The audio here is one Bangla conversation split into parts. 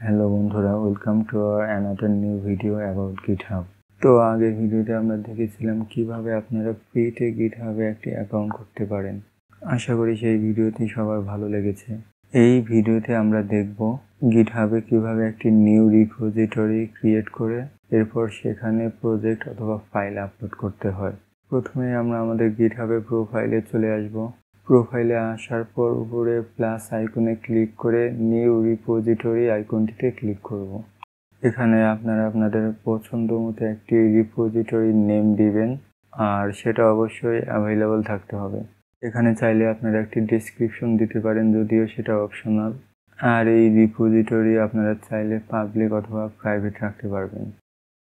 হ্যালো বন্ধুরা, welcome to our another new video about GitHub. তো আগের ভিডিওতে আমরা দেখেছিলাম কিভাবে আপনারা ফ্রিতে গিটহাবে একটি অ্যাকাউন্ট করতে পারেন। আশা করি সেই ভিডিওটি সবার ভালো লেগেছে। এই ভিডিওতে আমরা দেখব গিটহাবে কিভাবে একটি নিউ রিপোজিটরি ক্রিয়েট করে এরপর সেখানে প্রজেক্ট অথবা ফাইল আপলোড করতে হয়। প্রথমে আমরা আমাদের গিটহাবে প্রোফাইলে চলে আসব। প্রোফাইলে আসার পর উপরে প্লাস আইকনে ক্লিক করে নিউ রিপোজিটরি আইকনটিতে ক্লিক করব। এখানে আপনারা আপনাদের পছন্দ মতো একটি রিপোজিটরি নেম দিবেন আর সেটা অবশ্যই অ্যাভেলেবল থাকতে হবে। এখানে চাইলে আপনারা একটি ডেসক্রিপশন দিতে পারেন, যদিও সেটা অপশনাল। আর এই রিপোজিটরি আপনারা চাইলে পাবলিক অথবা প্রাইভেট রাখতে পারবেন।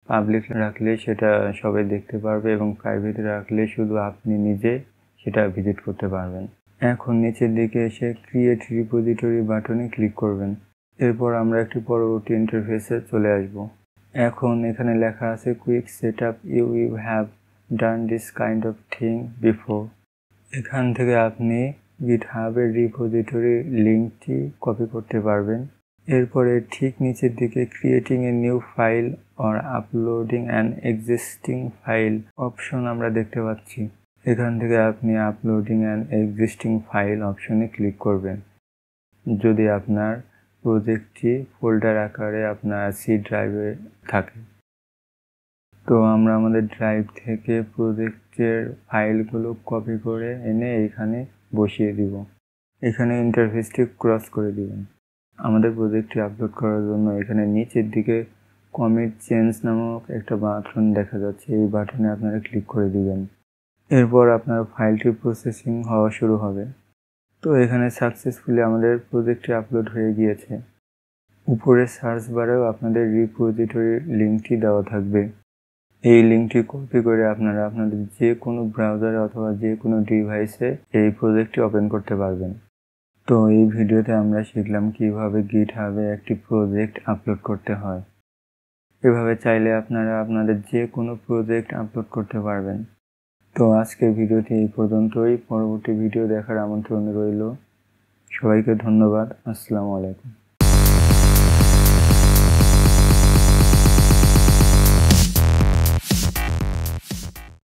পাবলিক রাখলে সেটা সবাই দেখতে পারবে এবং প্রাইভেট রাখলে শুধু আপনি নিজে সেটা ভিজিট করতে পারবেন। এখন নিচের দিকে এসে ক্রিয়েট রিপোজিটরি বাটনে ক্লিক করবেন। এরপর আমরা একটি পরবর্তী ইন্টারফেসে চলে আসব। এখন এখানে লেখা আছে quick setup, you have done this kind of thing before. এখান থেকে আপনি গিটহাবের রিপোজিটরি লিঙ্কটি কপি করতে পারবেন। এরপরে ঠিক নিচের দিকে creating a new file or uploading an existing file option আমরা দেখতে পাচ্ছি। এখান থেকে আপনি আপলোডিং অ্যান এক্সিস্টিং ফাইল অপশনে ক্লিক করবেন যদি আপনার প্রজেক্টটি ফোল্ডার আকারে আপনার সি ড্রাইভে থাকে। তো আমরা আমাদের ড্রাইভ থেকে প্রজেক্টের ফাইলগুলো কপি করে এনে এখানে বসিয়ে দিব। এখানে ইন্টারফেসটি ক্রস করে দিবেন। আমাদের প্রজেক্টটি আপলোড করার জন্য এখানে নিচের দিকে কমিট চেঞ্জ নামক একটা বাটন দেখা যাচ্ছে। এই বাটনে আপনারা ক্লিক করে দিবেন। এরপর আপনার ফাইলটি প্রসেসিং হওয়া শুরু হবে। তো এখানে সাকসেসফুলি আমাদের প্রজেক্টটি আপলোড হয়ে গিয়েছে। উপরে সার্চ বারেও আপনাদের রিপোজিটরির লিঙ্কটি দেওয়া থাকবে। এই লিঙ্কটি কপি করে আপনারা আপনাদের যে কোনো ব্রাউজারে অথবা যে কোনো ডিভাইসে এই প্রজেক্টটি ওপেন করতে পারবেন। তো এই ভিডিওতে আমরা শিখলাম কিভাবে গিটহাবে একটি প্রজেক্ট আপলোড করতে হয়। এভাবে চাইলে আপনারা আপনাদের যে কোনো প্রজেক্ট আপলোড করতে পারবেন। তো আজকের ভিডিওটি এই পর্যন্তই। পরবর্তী ভিডিও দেখার আমন্ত্রণ রইল। সবাইকে ধন্যবাদ। আসসালামু আলাইকুম।